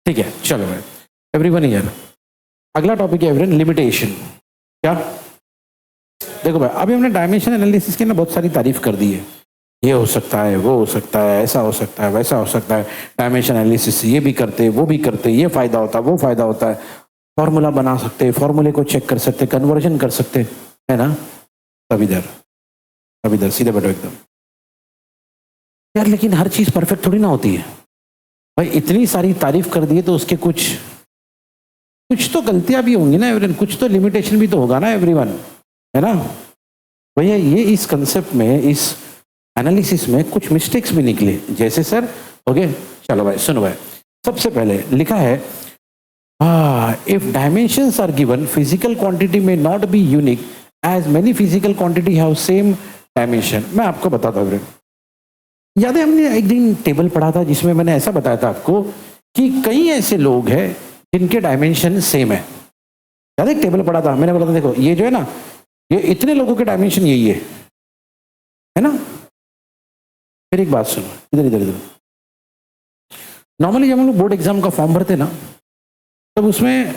ठीक है, चलो भाई, एवरीवन हियर। अगला टॉपिक है एवरीवन, लिमिटेशन। क्या? देखो भाई, अभी हमने डायमेंशन एनालिसिस की ना बहुत सारी तारीफ कर दी है। ये हो सकता है, वो हो सकता है, ऐसा हो सकता है, वैसा हो सकता है। डायमेंशन एनालिसिस से ये भी करते, वो भी करते, ये फायदा होता है, वो फायदा होता है। फॉर्मूला बना सकते, फॉर्मूले को चेक कर सकते, कन्वर्जन कर सकते, है ना? अब इधर सीधे बैठो एकदम यार। लेकिन हर चीज परफेक्ट थोड़ी ना होती है भाई। इतनी सारी तारीफ कर दी है तो उसके कुछ तो गलतियां भी होंगी ना एवरीवन, कुछ तो लिमिटेशन भी तो होगा ना एवरीवन, है ना भैया? ये इस कंसेप्ट में, इस एनालिसिस में कुछ मिस्टेक्स भी निकले। जैसे सर, ओके चलो भाई सुनो भाई, सबसे पहले लिखा है if dimensions are given, physical quantity may not be unique as many physical quantity have same dimension. मैं आपको बताता हूँ, याद है हमने एक दिन टेबल पढ़ा था जिसमें मैंने ऐसा बताया था आपको कि कई ऐसे लोग हैं जिनके डायमेंशन सेम है। याद है टेबल पढ़ा था, मैंने बोला था देखो ये जो है ना, ये इतने लोगों के डायमेंशन यही है ना? फिर एक बात सुनो, इधर इधर इधर। नॉर्मली जब हम लोग बोर्ड एग्जाम का फॉर्म भरते ना, तब उसमें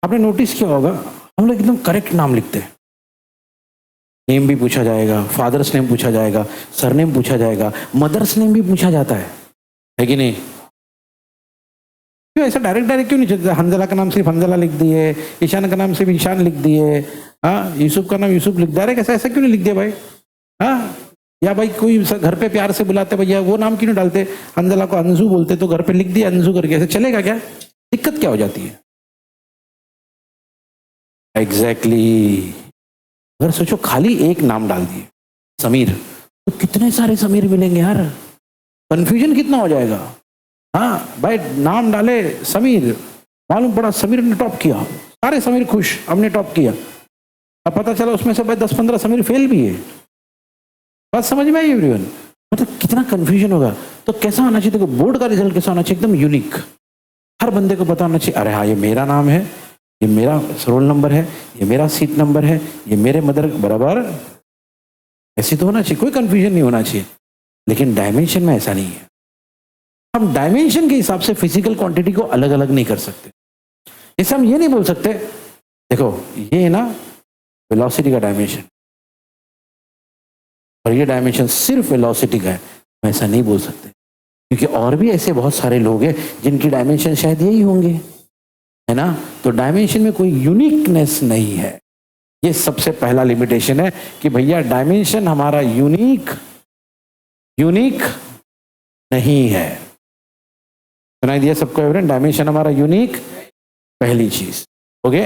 आपने नोटिस किया होगा हम लोग एकदम करेक्ट नाम लिखते हैं। नेम भी पूछा जाएगा, फादर्स नेम पूछा जाएगा, सरनेम पूछा जाएगा, मदर्स नेम भी पूछा जाता है कि नहीं? क्यों ऐसा डायरेक्ट क्यों नहीं चलता? हंजला का नाम सिर्फ हंजला लिख दिए, ईशान का नाम सिर्फ ईशान लिख दिए, हाँ यूसुफ का नाम यूसुफ लिख दिया। ऐसा ऐसा क्यों नहीं लिख दिया भाई? हाँ, या भाई कोई घर पे प्यार से बुलाते भैया, वो नाम क्यों नहीं डालते? हंजला को अंजू बोलते तो घर पे लिख दिया अंजू करके, ऐसे चलेगा क्या? दिक्कत क्या हो जाती है? एग्जैक्टली अगर सोचो खाली एक नाम डाल दिए समीर, तो कितने सारे समीर मिलेंगे यार, कंफ्यूजन कितना हो जाएगा। हाँ भाई, नाम डाले समीर, मालूम पड़ा समीर ने टॉप किया, सारे समीर खुश, हमने टॉप किया। अब पता चला उसमें से भाई 10-15 समीर फेल भी है। बात समझ में आई एवरीवन? मतलब कितना कंफ्यूजन होगा। तो कैसा होना चाहिए? देखो बोर्ड का रिजल्ट कैसा होना चाहिए? एकदम यूनिक, हर बंदे को पता होना चाहिए, अरे हाँ ये मेरा नाम है, ये मेरा रोल नंबर है, ये मेरा सीट नंबर है, ये मेरे मदर बराबर। ऐसी तो होना चाहिए, कोई कंफ्यूजन नहीं होना चाहिए। लेकिन डायमेंशन में ऐसा नहीं है। हम डायमेंशन के हिसाब से फिजिकल क्वांटिटी को अलग अलग नहीं कर सकते। जैसे हम ये नहीं बोल सकते देखो ये है ना वेलोसिटी का डायमेंशन और ये डायमेंशन सिर्फ वेलोसिटी का है, हम ऐसा नहीं बोल सकते, क्योंकि और भी ऐसे बहुत सारे लोग हैं जिनकी डायमेंशन शायद यही होंगे, है ना? तो डायमेंशन में कोई यूनिकनेस नहीं है। ये सबसे पहला लिमिटेशन है कि भैया डायमेंशन हमारा यूनिक नहीं है। सुनाई दिया सबको एवरीवन? डायमेंशन हमारा यूनिक, पहली चीज। ओके,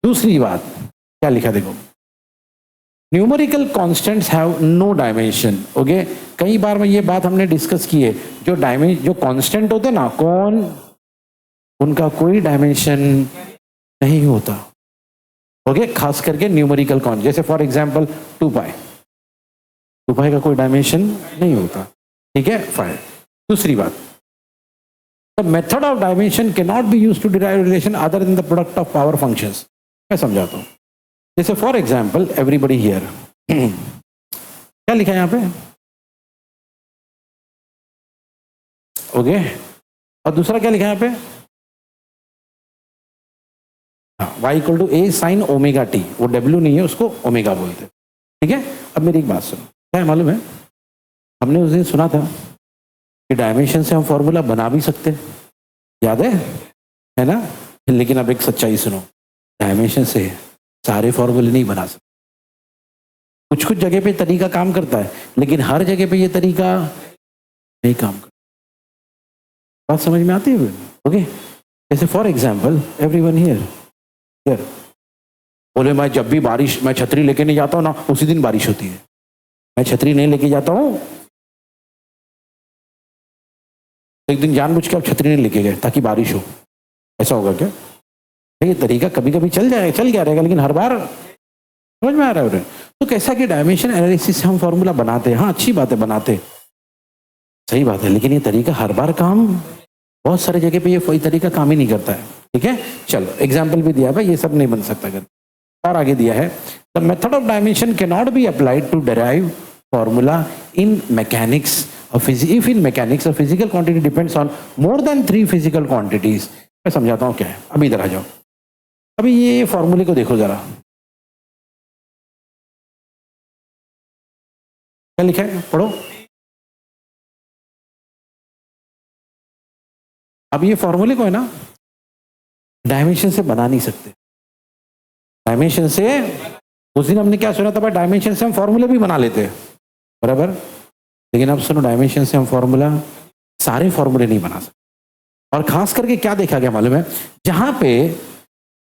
दूसरी बात क्या लिखा देखो, numerical constants have no dimension. Okay, कई बार में ये बात हमने डिस्कस की है, जो कांस्टेंट होते ना कौन, उनका कोई डायमेंशन नहीं होता। ओके, खास करके न्यूमेरिकल कांस्टेंट, जैसे फॉर एग्जांपल 2 पाई का कोई डायमेंशन नहीं होता। ठीक है, फाइन। दूसरी बात, the method of dimension can not be used to derive relation other than the product of power functions. मैं समझाता हूं। जैसे फॉर एग्जांपल एवरीबॉडी हियर, क्या लिखा है यहां पे? ओके, और दूसरा क्या लिखा है यहां पे? y equal to a sine omega t. वो W नहीं है, उसको ओमेगा बोलते हैं। ठीक है, अब मेरी एक बात सुनो, क्या है मालूम है, हमने उस दिन सुना था कि डायमेंशन से हम फॉर्मूला बना भी सकते हैं, याद है ना? लेकिन अब एक सच्चाई सुनो, डायमेंशन से सारे फॉर्मूले नहीं बना सकते। कुछ कुछ जगह पे तरीका काम करता है, लेकिन हर जगह पे ये तरीका नहीं काम करता। बात समझ में आती है? ओके, जैसे फॉर एग्जाम्पल एवरीवन हियर बोले मैं जब भी बारिश, मैं छतरी लेके नहीं जाता हूं ना, उसी दिन बारिश होती है। मैं छतरी नहीं लेके जाता हूं, एक दिन जानबूझ के आप छतरी नहीं लेके गए ताकि बारिश हो, ऐसा होगा क्या? ये तरीका कभी कभी चल गया रहेगा, लेकिन हर बार समझ में आ रहा है? तो कैसा कि डायमेंशन एनालिसिस से हम फॉर्मूला बनाते हैं, हाँ अच्छी बात है, बनाते सही बात है, लेकिन ये तरीका हर बार काम, बहुत सारे जगह पे ये तरीका काम ही नहीं करता है। ठीक है, चलो एग्जाम्पल भी दिया भाई, ये सब नहीं बन सकता। अगर और आगे दिया है, the method of dimension can not be applied to derive formula in mechanics if in mechanics a physical quantity depends on more than 3 physical quantities. मैं समझाता हूँ क्या है, अभी इधर आ जाओ। अभी ये फॉर्मूले को देखो जरा, क्या लिखा है, पढ़ो। अब ये फॉर्मूले को है ना डायमेंशन से बना नहीं सकते। डायमेंशन से, उस दिन हमने क्या सुना था भाई, डायमेंशन से हम फॉर्मूले भी बना लेते हैं, बराबर। लेकिन अब सुनो, डायमेंशन से हम फॉर्मूला, सारे फॉर्मूले नहीं बना सकते। और खास करके क्या देखा गया मालूम है, जहां पे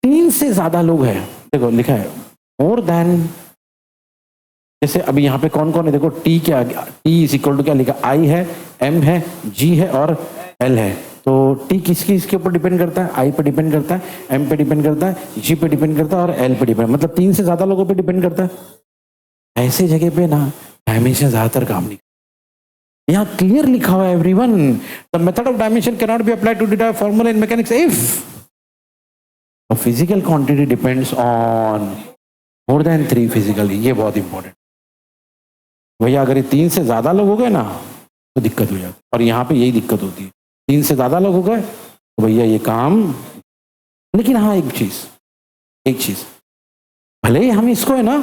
3 से ज्यादा लोग हैं, देखो लिखा है मोर देन, जैसे अभी यहाँ पे कौन कौन है देखो, टी क्या, टी इज इक्वल टू क्या लिखा, आई है, एम है, जी है और एल है। तो टी किसकी इसके ऊपर डिपेंड करता है, आई पे डिपेंड करता है, एम पे डिपेंड करता है, जी पे डिपेंड करता है और एल पे डिपेंड, मतलब 3 से ज्यादा लोगों पे डिपेंड करता है। ऐसे जगह पे ना डायमेंशन ज्यादातर काम नहीं, यहाँ क्लियर लिखा हुआ है everyone, the method of dimension can not be applied to derive formula in mechanics if a physical quantity depends on more than 3 physically। ये बहुत इंपॉर्टेंट भैया, अगर ये 3 से ज्यादा लोग हो गए ना तो दिक्कत हो जाती है, और यहाँ पे यही दिक्कत होती है, 3 से ज्यादा लोग हो गए तो भैया ये काम। लेकिन हाँ एक चीज, भले ही हम इसको है ना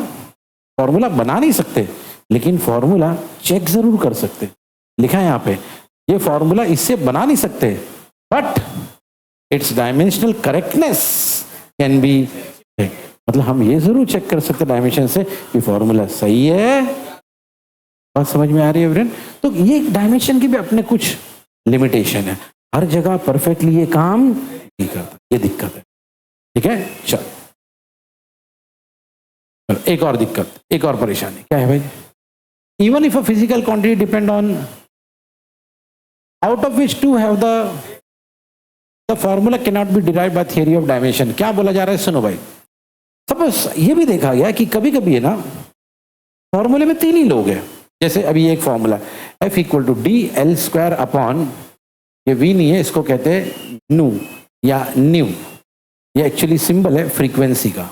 फॉर्मूला बना नहीं सकते, लेकिन फॉर्मूला चेक जरूर कर सकते। लिखा है यहाँ पे, ये फॉर्मूला इससे बना नहीं सकते, but it's dimensional correctness can be, मतलब हम ये जरूर चेक कर सकते डायमेंशन से कि फॉर्मूला सही है। बात समझ में आ रही है एवरीवन? तो ये डायमेंशन की भी अपने कुछ लिमिटेशन है, हर जगह परफेक्टली ये काम नहीं करता, ये दिक्कत है। ठीक है, चल एक और दिक्कत, एक और परेशानी क्या है भाई, even if a physical quantity depend on out of which to have the formula can not be derived by theory of dimension. क्या बोला जा रहा है, सुनो भाई। सपोज ये भी देखा गया कि कभी कभी है ना फॉर्मूले में 3 ही लोग हैं, जैसे अभी एक formula F equal to d l square upon, ये वी नहीं है, इसको कहते हैं नू या न्यू, ये एक्चुअली सिंबल है फ्रीक्वेंसी का।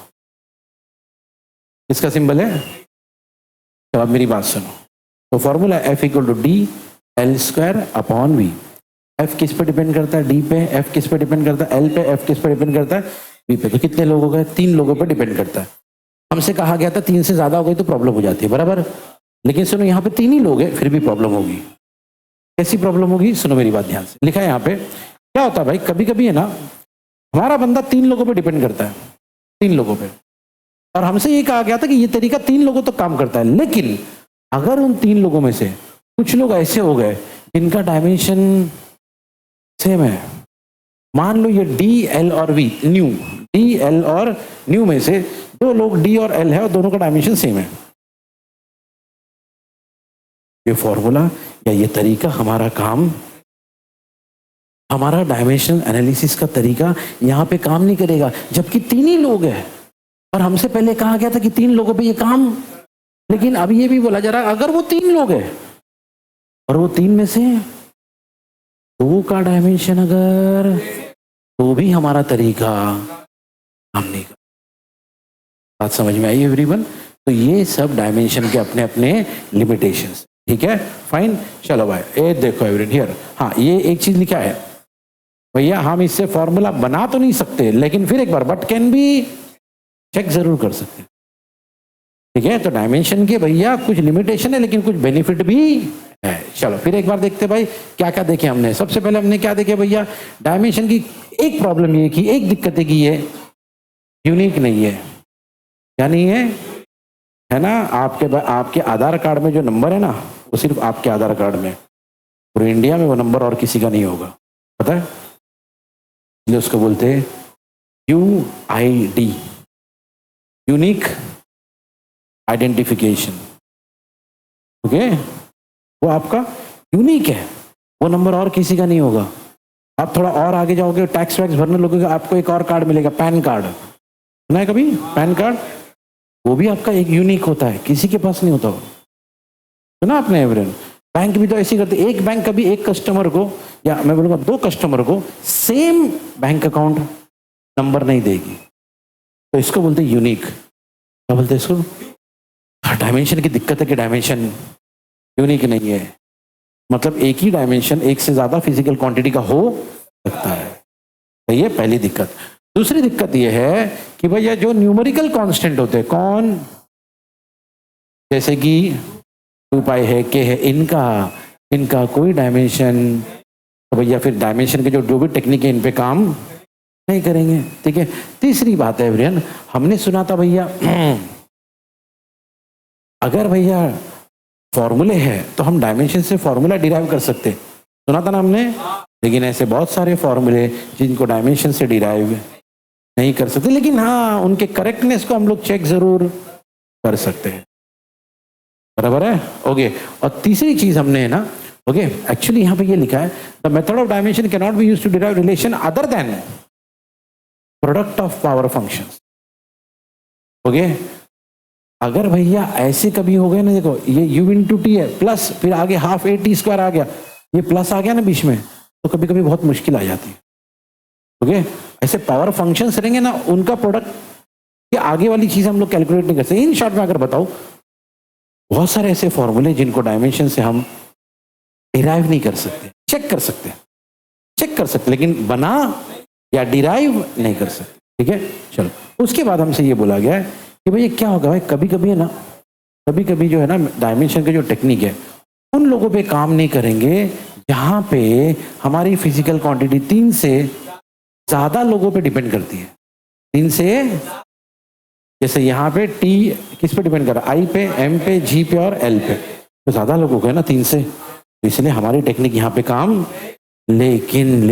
इसका सिंबल है, तो अब मेरी बात सुनो, तो formula F equal to d l square upon v. F किस पे डिपेंड करता है, डी पे, F किस पे डिपेंड करता है, एल पे, F किस पे डिपेंड करता है, वी पे। तो कितने लोग हो गए, 3 लोगों पे डिपेंड करता है। हमसे कहा गया था 3 से ज्यादा हो गई तो प्रॉब्लम हो जाती है, बराबर। लेकिन सुनो यहाँ पे 3 ही लोग हैं, फिर भी प्रॉब्लम होगी। कैसी प्रॉब्लम होगी, सुनो मेरी बात ध्यान से। लिखा है यहाँ पे, क्या होता है भाई, कभी कभी है ना हमारा बंदा 3 लोगों पे डिपेंड करता है, 3 लोगों पे, और हमसे ये कहा गया था कि ये तरीका 3 लोगों तक काम करता है। लेकिन अगर उन 3 लोगों में से कुछ लोग ऐसे हो गए जिनका डायमेंशन सेम है, मान लो ये डी एल और वी, न्यू, डी एल और न्यू में से 2 लोग डी और एल है और दोनों का डायमेंशन सेम है, ये फॉर्मूला या ये तरीका हमारा काम, हमारा डायमेंशन एनालिसिस का तरीका यहाँ पे काम नहीं करेगा, जबकि 3 ही लोग हैं और हमसे पहले कहा गया था कि 3 लोगों पे ये काम। लेकिन अब ये भी बोला जा रहा है अगर वो 3 लोग हैं और वो 3 में से 2 का डायमेंशन अगर, तो भी हमारा तरीका काम नहीं कर। बात समझ में आई एवरीवन? तो ये सब डायमेंशन के अपने अपने लिमिटेशंस। ठीक है, फाइन, चलो भाई ये देखो एवरीवन हियर, हाँ ये एक चीज लिखा है भैया, हम इससे फॉर्मूला बना तो नहीं सकते, लेकिन फिर एक बार बट कैन बी चेक जरूर कर सकते हैं। ठीक है, तो डायमेंशन के भैया कुछ लिमिटेशन है लेकिन कुछ बेनिफिट भी है। चलो फिर एक बार देखते भाई क्या क्या देखे हमने। सबसे पहले हमने क्या देखे भैया, डायमेंशन की एक प्रॉब्लम ये की, एक दिक्कत है कि ये यूनिक नहीं है। क्या नहीं है ना, आपके आधार कार्ड में जो नंबर है ना वो सिर्फ आपके आधार कार्ड में, पूरे इंडिया में वो नंबर और किसी का नहीं होगा, पता है? इसलिए उसको बोलते हैं UID, यूनिक आइडेंटिफिकेशन। ओके, वो आपका यूनिक है, वो नंबर और किसी का नहीं होगा। आप थोड़ा और आगे जाओगे, टैक्स वैक्स भरने लगोगे, आपको एक और कार्ड मिलेगा, पैन कार्ड, सुना है कभी पैन कार्ड? वो भी आपका एक यूनिक होता है, किसी के पास नहीं होता वो, सुना आपने एवरीवन? बैंक भी तो ऐसे करते, एक बैंक कभी एक कस्टमर को, या मैं बोलूँगा 2 कस्टमर को सेम बैंक अकाउंट नंबर नहीं देगी, तो इसको बोलते हैं यूनिक। क्या बोलते हैं इसको? डायमेंशन की दिक्कत है कि डायमेंशन यूनिक नहीं है। मतलब एक ही डायमेंशन एक से ज्यादा फिजिकल क्वांटिटी का हो सकता है। तो ये पहली दिक्कत। दूसरी दिक्कत ये है कि भैया जो न्यूमेरिकल कांस्टेंट होते हैं, कौन, जैसे कि 2 पाई है, के है, इनका कोई डायमेंशन, तो भैया फिर डायमेंशन के जो भी टेक्निक है इन पे काम नहीं करेंगे। ठीक है। तीसरी बात है एवरीवन, हमने सुना था भैया अगर भैया फॉर्मूले है तो हम डायमेंशन से फॉर्मूला डिराइव कर सकते, सुना था ना हमने। लेकिन ऐसे बहुत सारे फॉर्मूले जिनको डायमेंशन से डिराइव नहीं कर सकते, लेकिन हाँ उनके करेक्टनेस को हम लोग चेक जरूर कर सकते हैं। बराबर है। ओके। और तीसरी चीज हमने है ना, ओके, एक्चुअली यहाँ पे ये लिखा है the method of dimension can not be used to derive relation other than product of power function. Okay. अगर भैया ऐसे कभी हो गए ना, देखो ये u इंटू टी है प्लस फिर आगे हाफ ए टी स्क्वायर आ गया, ये प्लस आ गया ना बीच में, तो कभी कभी बहुत मुश्किल आ जाती है। ओके। ऐसे पावर फंक्शंस रहेंगे ना, उनका प्रोडक्ट के आगे वाली चीज हम लोग कैलकुलेट नहीं कर सकते। इन शॉर्ट में अगर बताओ, बहुत सारे ऐसे फॉर्मूले जिनको डायमेंशन से हम डिराइव नहीं कर सकते, चेक कर सकते लेकिन बना या डिराइव नहीं कर सकते। ठीक है। चलो, उसके बाद हमसे ये बोला गया है कि भाई क्या होगा भाई, कभी कभी है ना, कभी कभी जो है ना डायमेंशन के जो टेक्निक है उन लोगों पे काम नहीं करेंगे जहां पे हमारी फिजिकल क्वांटिटी 3 से ज्यादा लोगों पे डिपेंड करती है। 3 से, जैसे यहाँ पे टी किस पे डिपेंड कर रहा है, आई पे, एम पे, जी पे और एल पे, तो ज्यादा लोगों को है ना 3 से, इसलिए हमारी टेक्निक यहाँ पे काम। लेकिन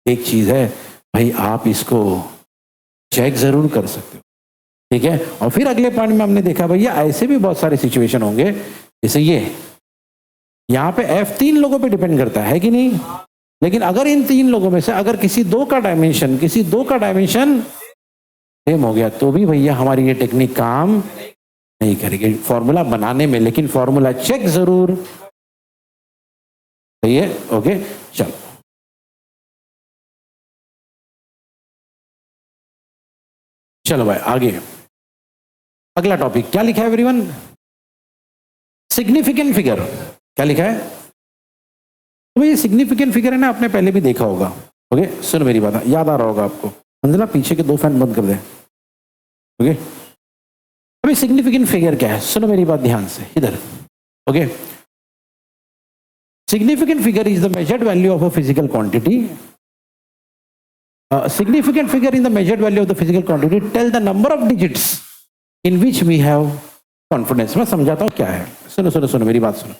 एक चीज है भाई, आप इसको चेक जरूर कर सकते हो। ठीक है। और फिर अगले पॉइंट में हमने देखा भैया ऐसे भी बहुत सारे सिचुएशन होंगे, जैसे ये यहाँ पे एफ 3 लोगों पे डिपेंड करता है कि नहीं, लेकिन अगर इन 3 लोगों में से अगर किसी दो का डायमेंशन सेम हो गया तो भी भैया हमारी ये टेक्निक काम नहीं करेगी फॉर्मूला बनाने में, लेकिन फॉर्मूला चेक जरूर। सही है। ओके। चलो, चलो भाई आगे अगला टॉपिक क्या लिखा है एवरीवन, सिग्निफिकेंट फिगर। क्या लिखा है तो भाई, सिग्निफिकेंट फिगर है ना, आपने पहले भी देखा होगा। ओके, सुनो मेरी बात, याद आ रहा होगा आपको। अंजना पीछे के 2 फैन बंद कर दे। ओके। अभी सिग्निफिकेंट फिगर क्या है, सुनो मेरी बात ध्यान से इधर। Okay. Significant figure is the measured value of a physical quantity. Significant figure in the measured value of the physical quantity tell the number of digits in which we have confidence। मैं समझाता हूँ क्या है, सुनो मेरी बात सुनो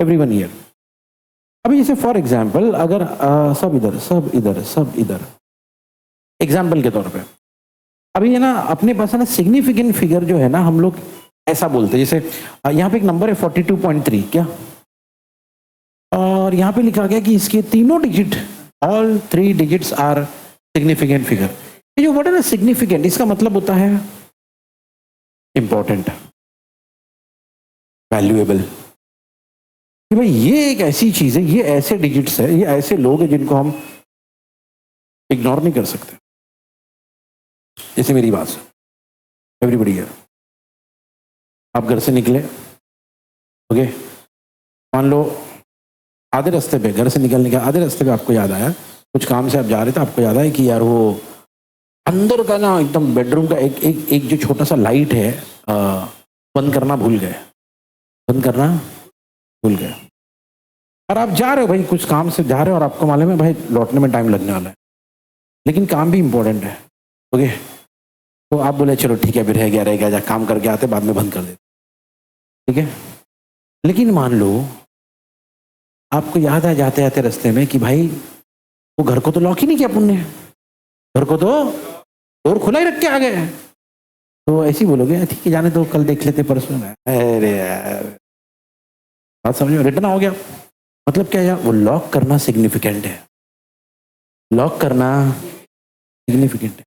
everyone here. अभी जैसे फॉर एग्जांपल अगर सब इधर एग्जांपल के तौर पे, अभी है ना अपने पास है ना सिग्निफिकेंट फिगर जो है ना, हम लोग ऐसा बोलते हैं, जैसे यहाँ पे एक नंबर है 42.3 क्या, और यहाँ पे लिखा गया कि इसके तीनों digit, all 3 digits are significant figure. ये जो वर्ड है ना सिग्निफिकेंट, इसका मतलब होता है इंपॉर्टेंट, वैल्यूएबल। कि भाई ये एक ऐसी चीज है, ये ऐसे डिजिट्स है, ये ऐसे लोग हैं जिनको हम इग्नोर नहीं कर सकते। जैसे मेरी बात, एवरीबडी हियर, आप घर से निकले, ओके, मान लो आधे रास्ते पे, घर से निकलने के आधे रास्ते पे आपको याद आया, कुछ काम से आप जा रहे थे, आपको याद आया कि यार वो अंदर का ना एकदम बेडरूम का एक जो छोटा सा लाइट है बंद करना भूल गए, और आप जा रहे हो भाई, कुछ काम से जा रहे हो और आपको मालूम है भाई लौटने में टाइम लगने वाला है, लेकिन काम भी इंपॉर्टेंट है। ओके, तो आप बोले चलो ठीक है, फिर रह गया जा, काम करके आते बाद में बंद कर देते। ठीक है। लेकिन मान लो आपको याद है जाते जाते रास्ते में कि भाई वो घर को तो लॉक ही नहीं किया पुण्य, घर को तो डोर खुला ही रख के आ गए, तो ऐसे ही बोलोगे ठीक है जाने दो, कल देख लेते, परसों। अरे यार बात समझ में, रिटर्न हो गया। मतलब क्या यार, वो लॉक करना सिग्निफिकेंट है, लॉक करना सिग्निफिकेंट है।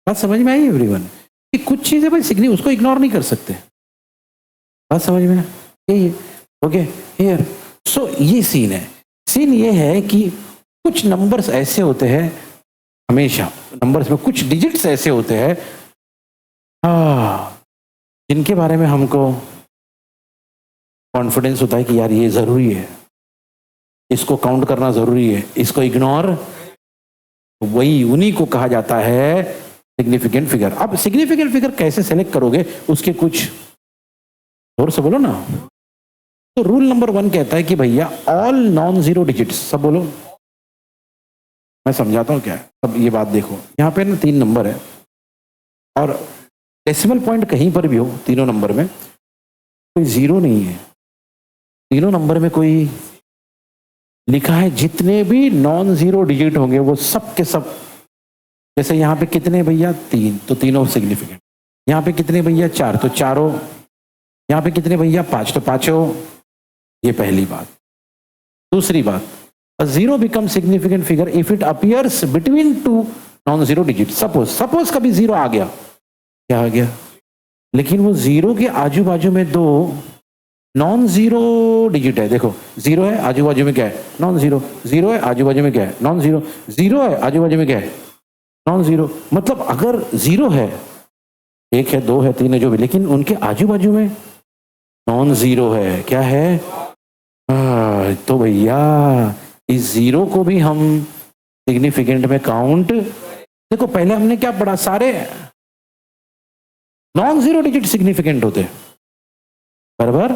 बात समझ में आई एवरीवन, कि कुछ चीजें भाई उसको इग्नोर नहीं कर सकते। बात समझ में यही है। ओके हियर, सो ये सीन है। सीन ये है कि कुछ नंबर्स ऐसे होते हैं, हमेशा नंबर्स में कुछ डिजिट्स ऐसे होते हैं जिनके बारे में हमको कॉन्फिडेंस होता है कि यार ये जरूरी है, इसको काउंट करना जरूरी है, इसको इग्नोर, वही उन्हीं को कहा जाता है सिग्निफिकेंट फिगर। अब सिग्निफिकेंट फिगर कैसे सेलेक्ट करोगे, उसके कुछ जोर से बोलो ना। तो रूल नंबर 1 कहता है कि भैया ऑल नॉन जीरो डिजिट्स, सब बोलो, मैं समझाता हूं क्या है। अब ये बात देखो, यहां पे ना 3 नंबर है और डेसिमल पॉइंट कहीं पर भी हो तीनों नंबर में कोई जीरो नहीं है। तीनों नंबर में कोई लिखा है जितने भी नॉन जीरो डिजिट होंगे वो सब के सब, जैसे यहाँ पे कितने भैया 3, तो तीनों सिग्निफिकेंट। यहाँ पे कितने भैया 4, तो चारों। यहाँ पे कितने भैया 5, तो पांचों। ये पहली बात। दूसरी बात, a zero becomes significant figure if it appears between two non-zero digits. Suppose कभी जीरो आ गया, क्या आ गया, लेकिन वो जीरो के आजू बाजू में 2 नॉन जीरो डिजिट है। देखो जीरो है, आजू बाजू में क्या है, नॉन जीरो। जीरो है, आजू बाजू में क्या है, नॉन जीरो। जीरो है, आजू बाजू में क्या है, नॉन जीरो। मतलब अगर जीरो है, 1 है, 2 है, 3 है, जो भी, लेकिन उनके आजू बाजू में नॉन जीरो है, क्या है, तो भैया इस जीरो को भी हम सिग्निफिकेंट में काउंट। देखो पहले हमने क्या पढ़ा, सारे नॉन जीरो डिजिट सिग्निफिकेंट होते, बराबर।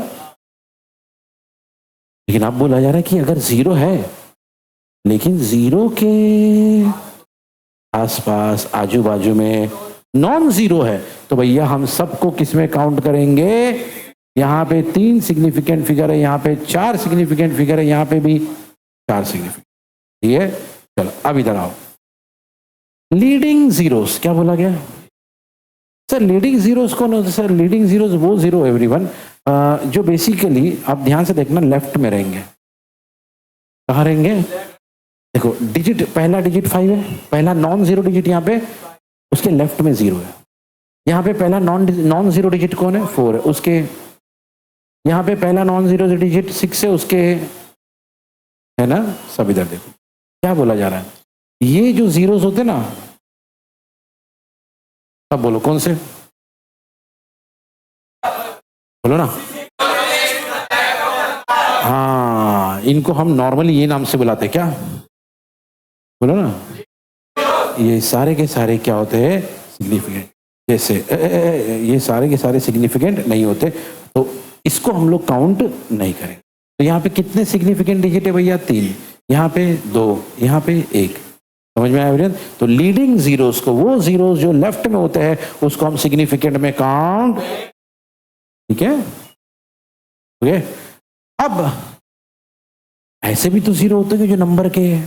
लेकिन अब बोला जा रहा है कि अगर जीरो है लेकिन जीरो के आसपास आजू बाजू में नॉन जीरो है, तो भैया हम सबको किसमें काउंट करेंगे। यहाँ पे 3 सिग्निफिकेंट फिगर है, यहाँ पे 4 सिग्निफिकेंट फिगर है, यहाँ पे भी 4 सिग्निफिकेंट। ठीक है, चलो अब इधर आओ। लीडिंग जीरोस, क्या बोला गया सर, लीडिंग जीरोस कौन होता है सर। लीडिंग जीरोस वो जीरो एवरीवन जो बेसिकली आप ध्यान से देखना लेफ्ट में रहेंगे। कहाँ रहेंगे, देखो डिजिट, पहला डिजिट 5 है, पहला नॉन जीरो डिजिट यहाँ पे, उसके लेफ्ट में 0 है। यहाँ पे पहला नॉन जीरो डिजिट कौन है, 4 है, उसके यहाँ पे पहला नॉन जीरो डिजिट 6 है, उसके, है ना। सब इधर देखो क्या बोला जा रहा है, ये जो जीरोस होते ना, अब बोलो कौन से, बोलो ना। हाँ, इनको हम नॉर्मली ये नाम से बुलाते, क्या बोलो ना। ये सारे के सारे क्या होते हैं, सिग्निफिकेंट। जैसे ये सारे के सारे सिग्निफिकेंट नहीं होते, तो इसको हम लोग काउंट नहीं करें। तो यहाँ पे कितने सिग्निफिकेंट डिजिट है भैया, 3, यहाँ पे 2, यहाँ पे 1। समझ में आया। तो लीडिंग जीरोस को, वो जीरोस जो लेफ्ट में होते हैं, उसको हम सिग्निफिकेंट में काउंट, ठीक है। ओके, अब ऐसे भी तो जीरो होते हैं जो नंबर के है,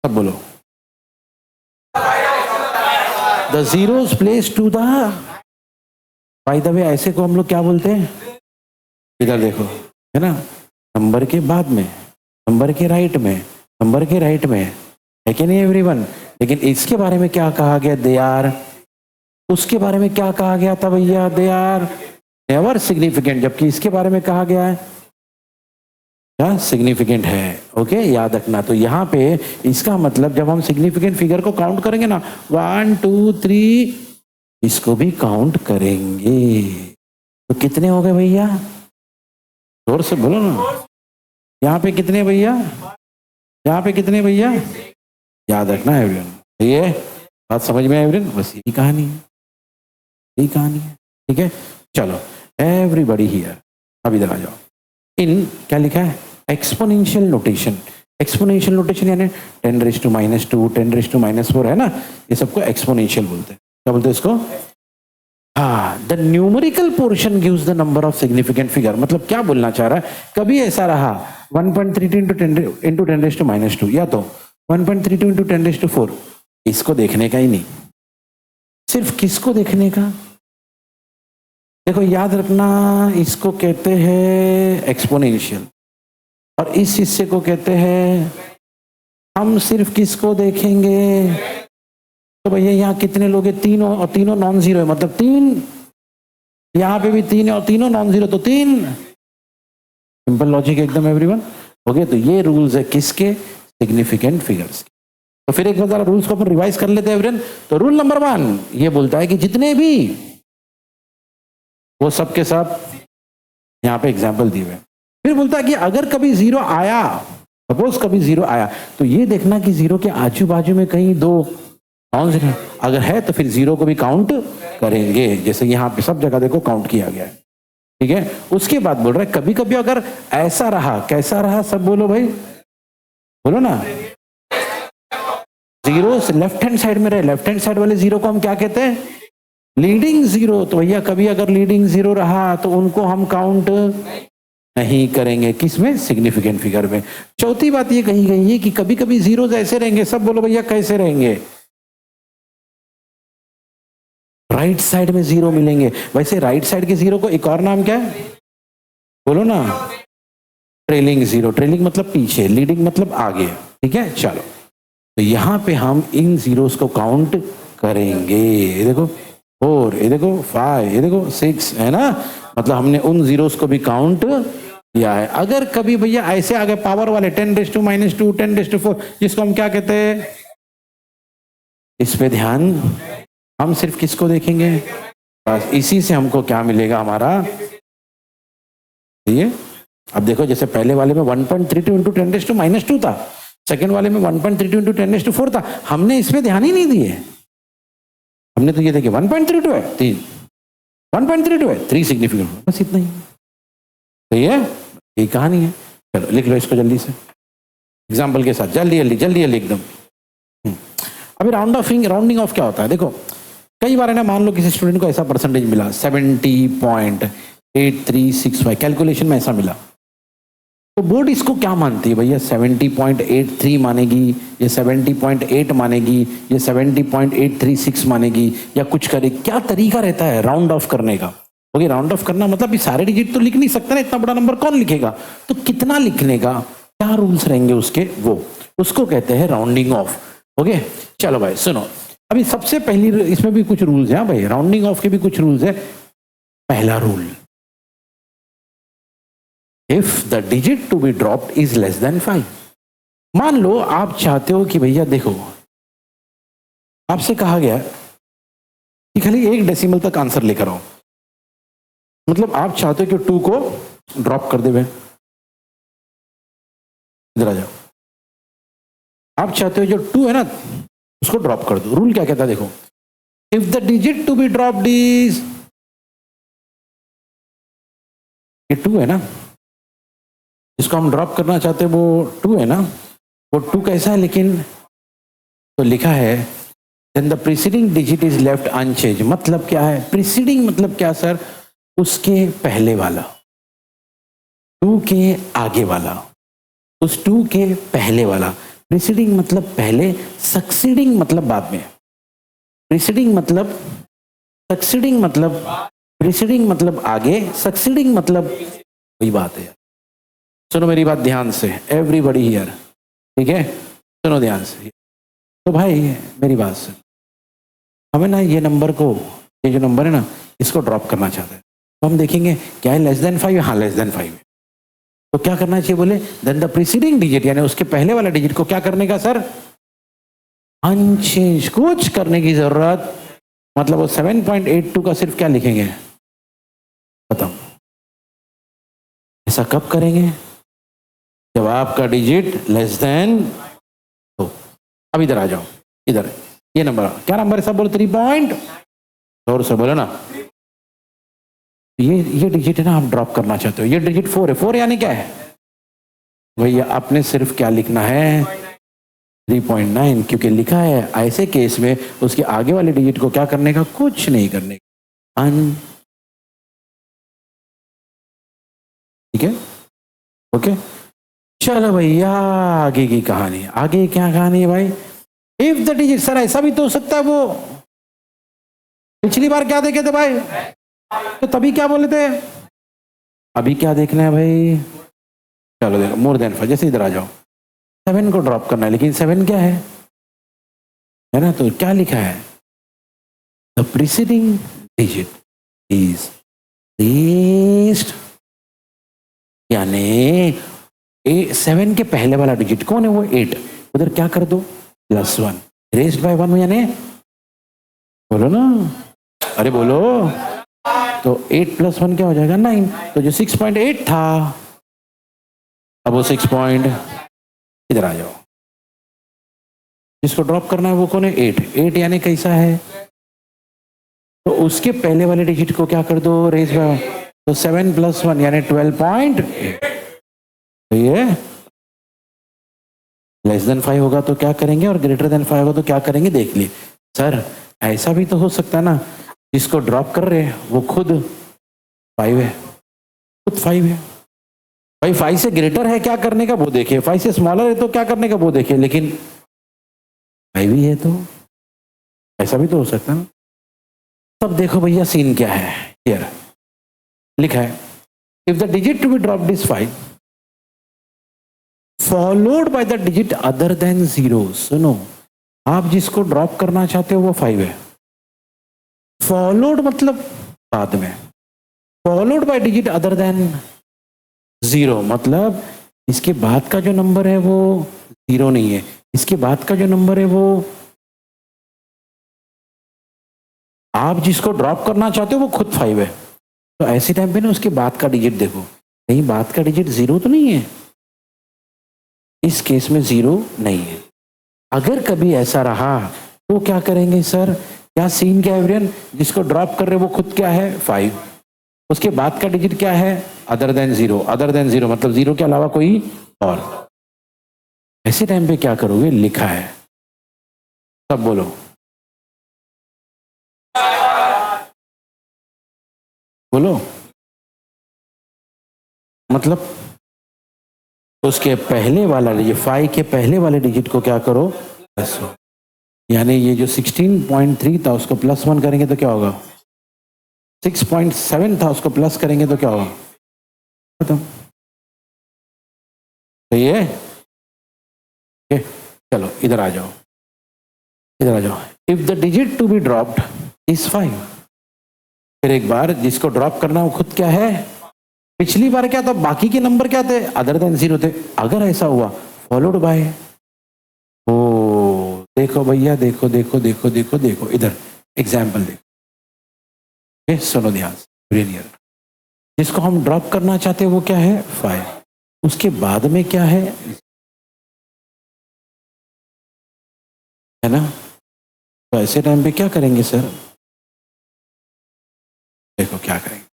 अब बोलो। The zeros place to the, by the way ऐसे को हम लोग क्या बोलते हैं, इधर देखो, है ना, नंबर के बाद में, नंबर के राइट में, नंबर के राइट में, है कि नहीं एवरीवन। लेकिन इसके बारे में क्या कहा गया, दे आर, उसके बारे में क्या कहा गया था भैया, दे आर नेवर सिग्निफिकेंट, जबकि इसके बारे में कहा गया है क्या, सिग्निफिकेंट है। ओके, याद रखना। तो यहाँ पे इसका मतलब जब हम सिग्निफिकेंट फिगर को काउंट करेंगे ना, 1 2 3, इसको भी काउंट करेंगे। तो कितने हो गए भैया, जोर से बोलो ना। यहाँ पे कितने भैया, यहाँ पे कितने भैया, याद रखना है एवरीवन। ये बात समझ में एवरीवन, बस यही कहानी है, यही कहानी है। ठीक है, चलो एवरीबॉडी हियर, अब इधर आ जाओ। इन क्या लिखा है, एक्सपोनेंशियल नोटेशन। एक्सपोनेंशियल नोटेशन यानी 10⁻², 10⁻⁴ है ना, ये सबको एक्सपोनेंशियल बोलते हैं। क्या बोलते हैं इसको, हाँ। The numerical portion gives the number of significant figure. मतलब क्या बोलना चाह रहा है, कभी ऐसा रहा 1.32 इंटू 10⁻², या तो 1.32 इंटू 10⁴, इसको देखने का ही नहीं, सिर्फ किसको देखने का। देखो याद रखना, इसको कहते हैं एक्सपोनेंशियल और इस हिस्से को कहते हैं, हम सिर्फ किसको देखेंगे। तो भैया यहाँ कितने लोग हैं, 3 और तीनों नॉन जीरो है, मतलब 3, यहाँ पे भी 3 है और तीनों नॉन जीरो, तो 3। सिंपल लॉजिक एकदम एवरीवन। ओके, तो ये रूल्स है किसके, सिग्निफिकेंट फिगर्स। तो फिर एक बार रूल्स को अपन रिवाइज कर लेते हैं एवरीवन। तो रूल नंबर 1 ये बोलता है कि जितने भी वो सब के सब यहाँ पे एग्जाम्पल दिए हुए हैं। फिर बोलता है कि अगर कभी जीरो आया, सपोज कभी जीरो आया, तो ये देखना कि जीरो के आजू बाजू में कहीं दो काउंट है, अगर है तो फिर जीरो को भी काउंट करेंगे, जैसे यहाँ पे सब जगह देखो काउंट किया गया है, ठीक है। उसके बाद बोल रहा है कभी कभी अगर ऐसा रहा, कैसा रहा, सब बोलो भाई, बोलो ना। जीरो लेफ्ट हैंड साइड में रहे, लेफ्ट हैंड साइड वाले जीरो को हम क्या कहते हैं, लीडिंग जीरो। तो भैया कभी अगर लीडिंग जीरो रहा तो उनको हम काउंट नहीं करेंगे, किसमें, सिग्निफिकेंट फिगर में। चौथी बात ये कही गई है कि कभी कभी जीरो ऐसे रहेंगे, सब बोलो भैया कैसे रहेंगे, राइट साइड में जीरो मिलेंगे। वैसे राइट साइड के जीरो को एक और नाम क्या है, बोलो ना, ट्रेलिंग जीरो। ट्रेलिंग मतलब पीछे, लीडिंग मतलब आगे, ठीक है। चलो तो यहां पे हम इन जीरोस को काउंट करेंगे। ये देखो 4, ये देखो 5, ये देखो 6, है ना, मतलब हमने उन जीरोस को भी काउंट किया है। अगर कभी भैया ऐसे आ गए पावर वाले 10⁻², 10⁻4, जिसको हम क्या कहते हैं, इस पे ध्यान, हम सिर्फ किसको देखेंगे, बस इसी से हमको क्या मिलेगा हमारा ये। अब देखो जैसे पहले वाले में 1.32 × 10⁻² था, सेकंड वाले में 1.32 × 10⁻4 था, हमने इसमें ध्यान ही नहीं दिए, हमने तो ये देखिए 1.32 है 3, 1.32 है 3 सिग्निफिकेंट, बस इतना ही। तो ये कहानी है। चलो लिख लो इसको जल्दी से एग्जाम्पल के साथ, जल्दी जल्दी जल्दी जल्दी एकदम। अभी राउंडिंग ऑफ क्या होता है, देखो कई बार है ना, मान लो किसी स्टूडेंट को ऐसा परसेंटेज मिला 70.8365, कैलकुलेशन में ऐसा मिला, तो बोर्ड इसको क्या मानती है भैया, 70.83 मानेगी, ये 70.8 मानेगी, ये 70.836 मानेगी, या कुछ करे, क्या तरीका रहता है राउंड ऑफ करने का। ओके, राउंड ऑफ करना मतलब ये सारे डिजिट तो लिख नहीं सकते ना, इतना बड़ा नंबर कौन लिखेगा, तो कितना लिखने का क्या रूल्स रहेंगे उसके, वो उसको कहते हैं राउंडिंग ऑफ। ओके चलो भाई सुनो, अभी सबसे पहली इसमें भी कुछ रूल्स हैं भाई, राउंडिंग ऑफ के भी कुछ रूल्स है। पहला rule, if the digit to be dropped is less than 5। मान लो आप चाहते हो कि भैया देखो, आपसे कहा गया कि खाली 1 डेसिमल तक आंसर लेकर आओ, मतलब आप चाहते हो कि 2 को ड्रॉप कर दे, इधर आ जाओ, आप चाहते हो जो 2 है ना उसको ड्रॉप कर दो। रूल क्या कहता है देखो, if the digit to be dropped is, ये 2 है ना, इसको हम ड्रॉप करना चाहते हैं, वो 2 है ना, वो 2 कैसा है लेकिन, तो लिखा है then the preceding digit is left unchange. मतलब क्या है, प्रीसीडिंग मतलब क्या सर, उसके पहले वाला, 2 के आगे वाला, उस 2 के पहले वाला। प्रीसीडिंग मतलब पहले, सक्सीडिंग मतलब बाद में, प्रीसीडिंग मतलब, सक्सीडिंग मतलब, प्रीसीडिंग मतलब आगे, सक्सीडिंग मतलब वही बात है। सुनो मेरी बात ध्यान से, एवरीबॉडी हियर, ठीक है, सुनो ध्यान से। तो भाई मेरी बात सुन, हमें ना ये नंबर को, ये जो नंबर है ना, इसको ड्रॉप करना चाहते हैं, तो हम देखेंगे क्या है, लेस देन 5, हाँ लेस देन 5 है, तो क्या करना चाहिए, बोले देन द प्रीसीडिंग डिजिट, यानी उसके पहले वाला डिजिट को क्या करने का सर, अनचेंज, कुछ करने की जरूरत, मतलब वो 7.82 का सिर्फ क्या लिखेंगे, खत्म। ऐसा कब करेंगे, जब आपका डिजिट लेस देन हो। अब इधर आ जाओ, इधर ये नंबर क्या नंबर है, सब बोलो 3 पॉइंट, जोर से बोलो ना, ये डिजिट है ना आप ड्रॉप करना चाहते हो, ये डिजिट 4 है, 4 यानी क्या है भैया, आपने सिर्फ क्या लिखना है 3.9, क्योंकि लिखा है ऐसे केस में उसके आगे वाले डिजिट को क्या करने का, कुछ नहीं करने का, ठीक है। ओके चलो भैया आगे की कहानी, आगे क्या कहानी है भाई, इफ द डिजिट, सर ऐसा भी तो हो सकता है, वो पिछली बार क्या देखे थे भाई, तो तभी क्या बोले थे, अभी क्या देखना है भाई, चलो देखो मोर देन 5, जैसे इधर आ जाओ, 7 को ड्रॉप करना है, लेकिन 7 क्या है ना, तो क्या लिखा है, the preceding digit is least, यानी 7 के पहले वाला डिजिट कौन है, वो 8, उधर क्या कर दो +1, रेस्ड बाय 1, यानी बोलो ना, अरे बोलो तो 8 + 1 क्या हो जाएगा 9। तो जो 6.8 था अब वो 6 पॉइंट, इधर आ जाओ, जिसको ड्रॉप करना है वो कौन है 8। 8 यानी कैसा है, तो उसके पहले वाले डिजिट को क्या कर दो रेज में, तो 7 + 1 यानी 12.8। तो ये <5 होगा तो क्या करेंगे और <5 होगा तो क्या करेंगे, देख लिए सर। ऐसा भी तो हो सकता है ना, जिसको ड्रॉप कर रहे हैं वो खुद 5 है, खुद 5 है भाई। 5 से ग्रेटर है क्या करने का वो देखिए, 5 से स्मॉलर है तो क्या करने का वो देखिए, लेकिन 5 ही है तो ऐसा भी तो हो सकता है ना। तब देखो भैया सीन क्या है, हियर लिखा है if the digit to be dropped is 5 followed by the digit other than 0। सुनो, आप जिसको ड्रॉप करना चाहते हो वो 5 है, फॉलोड मतलब बाद में, followed by digit other than 0 मतलब इसके बाद का जो नंबर है वो 0 नहीं है, इसके बाद का जो नंबर है वो, आप जिसको ड्रॉप करना चाहते हो वो खुद 5 है। तो ऐसे टाइम पे ना उसके बाद का डिजिट देखो, कहीं बाद का डिजिट 0 तो नहीं है, इस केस में 0 नहीं है। अगर कभी ऐसा रहा तो क्या करेंगे सर, क्या सीन क्या है एवरीवन, जिसको ड्रॉप कर रहे वो खुद क्या है 5, उसके बाद का डिजिट क्या है अदर देन 0। अदर देन 0 मतलब 0 के अलावा कोई और। ऐसे टाइम पे क्या करोगे, लिखा है, सब बोलो बोलो, मतलब उसके पहले वाला डिजिट 5 के पहले वाले डिजिट को क्या करो प्लस, यानी ये जो 16.3 था उसको +1 करेंगे तो क्या होगा, 6.7 था उसको प्लस करेंगे तो क्या होगा खत्म। तो ये चलो इधर आ जाओ, इधर आ जाओ। If the digit to be dropped is 5, फिर एक बार जिसको ड्रॉप करना वो खुद क्या है, पिछली बार क्या था बाकी के नंबर क्या थे अदर देन 0 थे। अगर ऐसा हुआ फॉलोड बाय, ओ देखो भैया देखो देखो देखो देखो देखो इधर एग्जाम्पल देखो, सुनो ध्यान से, जिसको हम ड्रॉप करना चाहते हैं वो क्या है 5, उसके बाद में क्या है ना। तो ऐसे टाइम पे क्या करेंगे सर, देखो क्या करेंगे,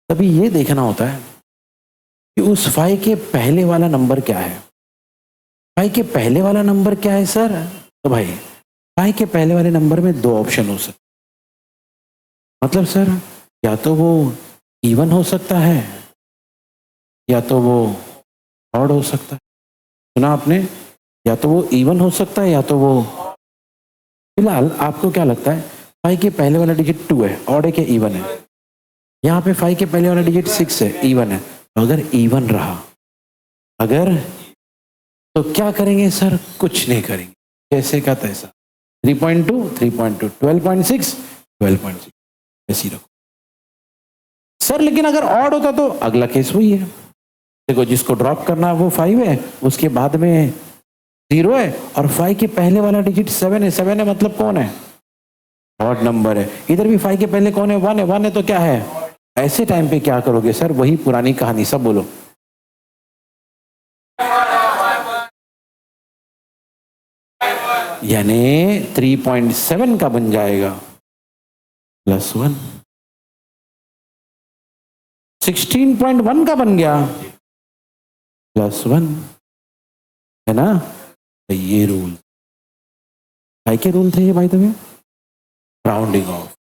तभी ये देखना होता है कि उस 5 के पहले वाला नंबर क्या है। 5 के पहले वाला नंबर क्या है सर, तो भाई 5 के पहले वाले नंबर में 2 ऑप्शन हो सकते, मतलब सर या तो वो इवन हो सकता है या तो वो ऑड हो सकता है। सुना आपने, या तो वो इवन हो सकता है या तो वो, फिलहाल आपको क्या लगता है 5 के पहले वाला डिजिट 2 है, ऑड है कि इवन है, यहाँ पे 5 के पहले वाला डिजिट 6 है, इवन है। तो अगर इवन रहा, अगर, तो क्या करेंगे सर, कुछ नहीं करेंगे, कैसे का तैसा, 3.2 3.2 12.6 12.6 ऐसी रखो सर। लेकिन अगर ऑड होता तो अगला केस वही है, देखो जिसको ड्रॉप करना है वो 5 है, उसके बाद में 0 है, और 5 के पहले वाला डिजिट 7 है। 7 है मतलब कौन है, ऑड नंबर है। इधर भी 5 के पहले कौन है 1 है, 1 है तो क्या है। ऐसे टाइम पे क्या करोगे सर, वही पुरानी कहानी, सब बोलो यानी 3.7 का बन जाएगा +1, 16.1 का बन गया +1, है ना। तो ये रूल भाई के रूल थे ये भाई, तुम्हें राउंडिंग ऑफ,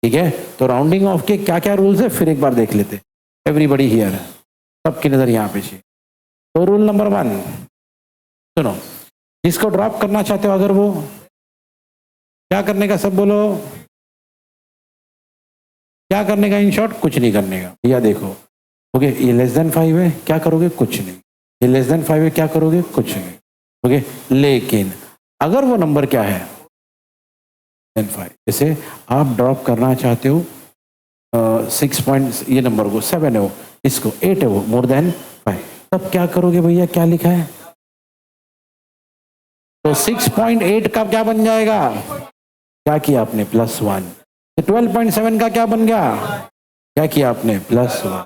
ठीक है। तो राउंडिंग ऑफ के क्या क्या रूल्स है फिर एक बार देख लेते, एवरीबडी हियर, सबकी नजर यहाँ पे चाहिए। तो रूल नंबर 1 सुनो, जिसको ड्रॉप करना चाहते हो अगर वो क्या करने का, सब बोलो क्या करने का, इन शॉर्ट कुछ नहीं करने का भैया। देखो ओके, ये <5 है, क्या करोगे कुछ नहीं, ये <5 है, क्या करोगे कुछ नहीं, ओके। लेकिन अगर वो नंबर क्या है 5, जैसे आप ड्रॉप करना चाहते हो 6 पॉइंट, ये नंबर को 7 है वो, इसको 8 है वो, <5, तब क्या करोगे भैया, क्या लिखा है, तो 6.8 का क्या बन जाएगा, क्या किया आपने +1, तो 12.7 का क्या बन गया क्या किया आपने, +1।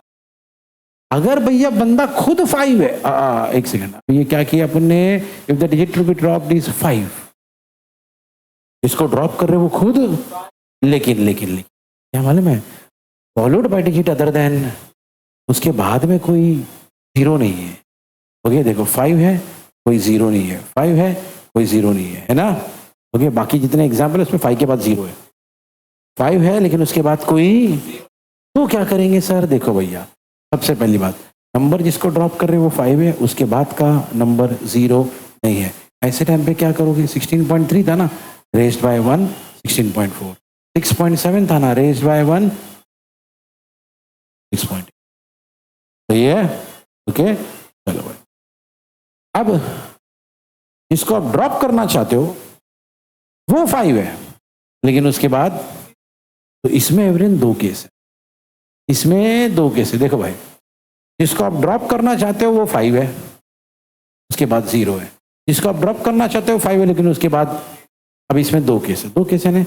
अगर भैया बंदा खुद 5 है, एक सेकंड, ये क्या किया अपन ने, if the digit to be dropped is 5, इसको ड्रॉप कर रहे वो खुद, लेकिन क्या मालूम है, followed by digit other then, उसके बाद में कोई 0 नहीं है। ओके देखो 5 है, कोई 0 नहीं है, 5 है, कोई 0 नहीं है ना। ओके बाकी जितने एग्जाम्पल है उसमें 5 के बाद 0 है, 5 है लेकिन उसके बाद कोई, तो क्या करेंगे सर, देखो भैया सबसे पहली बात, नंबर जिसको ड्रॉप कर रहे हैं वो 5 है, उसके बाद का नंबर 0 नहीं है, ऐसे टाइम पे क्या करोगे, 16.3 था ना, रेज्ड बाय 1 16.4, 6.7 था ना, रेज्ड बाय 1 6. सही है। ओके चलो भाई, अब जिसको आप ड्रॉप करना चाहते हो वो 5 है, लेकिन उसके बाद, तो इसमें एवरेज 2 केस है, इसमें 2 केस है। देखो भाई, जिसको आप ड्रॉप करना चाहते हो वो 5 है, उसके बाद 0 है, जिसको आप ड्रॉप करना चाहते हो 5 है, लेकिन उसके बाद, अब इसमें 2 केस है, 2 केस है ना।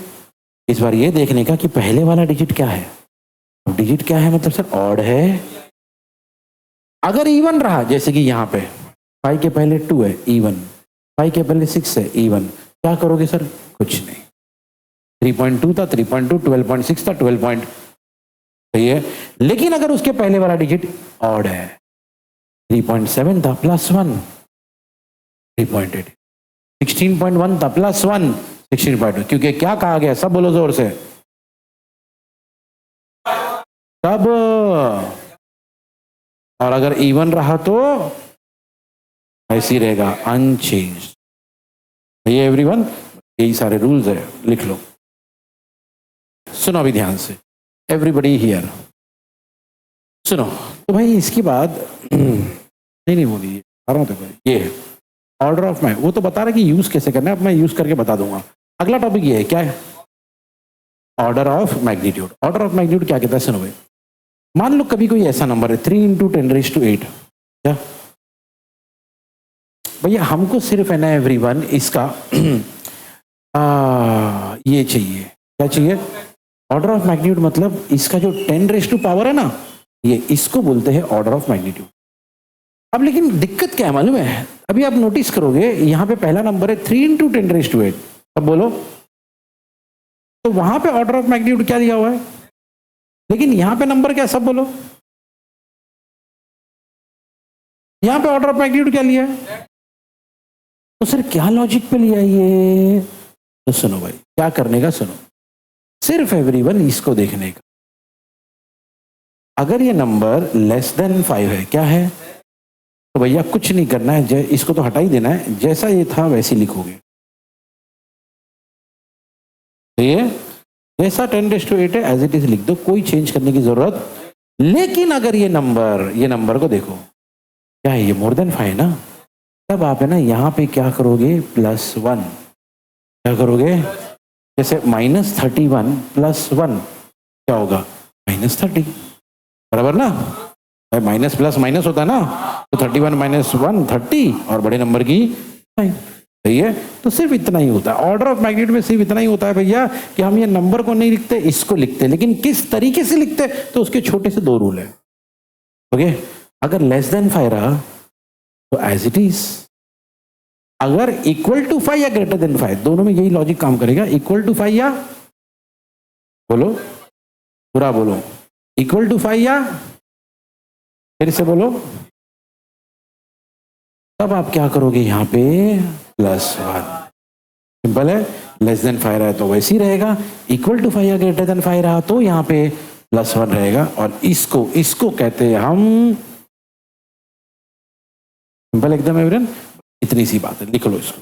इस बार ये देखने का कि पहले वाला डिजिट क्या है। अब डिजिट क्या है मतलब सर, ऑड है। अगर इवन रहा, जैसे कि यहाँ पे 5 के पहले 2 है, इवन, 5 के पहले 6 है, इवन, क्या करोगे सर, कुछ नहीं, 3.2 था 3.2, 12.6 था 12. सही है। लेकिन अगर उसके पहले वाला डिजिट ऑड है, 3.7 था +1 3.8, 16.1 था +1 16.2, क्योंकि क्या कहा गया, सब बोलो जोर से, सब। और अगर इवन रहा तो ऐसे ही रहेगा, अनचेंज। ये एवरीवन, यही सारे रूल्स है, लिख लो। सुनो अभी ध्यान से, एवरीबडी हियर सुनो। तो भाई इसके बाद नहीं बोलिए, आ रहा हूँ तो ये ऑर्डर ऑफ मैग्नीट्यूड, वो तो बता रहा कि यूज कैसे करना है, अब मैं यूज करके बता दूंगा। अगला टॉपिक ये है, क्या है, order of magnitude. Order of magnitude क्या कहता है, सुनो भाई, मान लो कभी कोई ऐसा नंबर है 3 × 10⁸, क्या भैया हमको सिर्फ है ना एवरीवन इसका ये चाहिए, क्या चाहिए, ऑर्डर ऑफ मैग्नीट्यूड, मतलब इसका जो 10⁻⁴ है ना, ये इसको बोलते हैं ऑर्डर ऑफ मैग्नीट्यूड। अब लेकिन दिक्कत क्या है मालूम है, अभी आप नोटिस करोगे यहाँ पे पहला नंबर है 3 × 10⁸। अब बोलो, तो वहां पे ऑर्डर ऑफ मैग्नीट्यूड क्या दिया हुआ है, लेकिन यहां पे नंबर क्या, सब बोलो, यहां पे ऑर्डर ऑफ मैग्नीट्यूड क्या लिया है, तो सर क्या लॉजिक पे लिया ये, तो सुनो भाई क्या करने का, सुनो, सिर्फ एवरीवन इसको देखने का, अगर ये नंबर <5 है, क्या है, तो भैया कुछ नहीं करना है, इसको तो हटा ही देना है, जैसा ये था वैसे लिखोगे। तो ये जैसा 10⁸ है एज इट इज लिख दो, कोई चेंज करने की जरूरत। लेकिन अगर ये नंबर को देखो, क्या है ये मोर देन 5 ना, तब आप है ना यहाँ पे क्या करोगे, +1, क्या करोगे, जैसे -31 +1 क्या होगा, -30, बराबर ना, माइनस प्लस माइनस होता है ना, तो 31 - 1 30, और बड़े नंबर की 9। सही है। तो सिर्फ इतना ही होता है ऑर्डर ऑफ मैग्नीट्यूड में, सिर्फ इतना ही होता है भैया कि हम ये नंबर को नहीं लिखते, इसको लिखते, लेकिन किस तरीके से लिखते तो उसके छोटे से 2 रूल है। ओके, अगर <5 रहा तो एज इट इज, अगर =5 या >5, दोनों में यही लॉजिक काम करेगा, =5 या, बोलो पूरा बोलो, =5 या, फिर से बोलो, तब आप क्या करोगे यहाँ पे +1। सिंपल है, <5 रहा है तो वैसे ही रहेगा, =5 या >5 रहा तो यहाँ पे +1 रहेगा, और इसको कहते हैं हम, सिंपल एकदम एवरीवन, इतनी सी बात है, लिख लो इसको।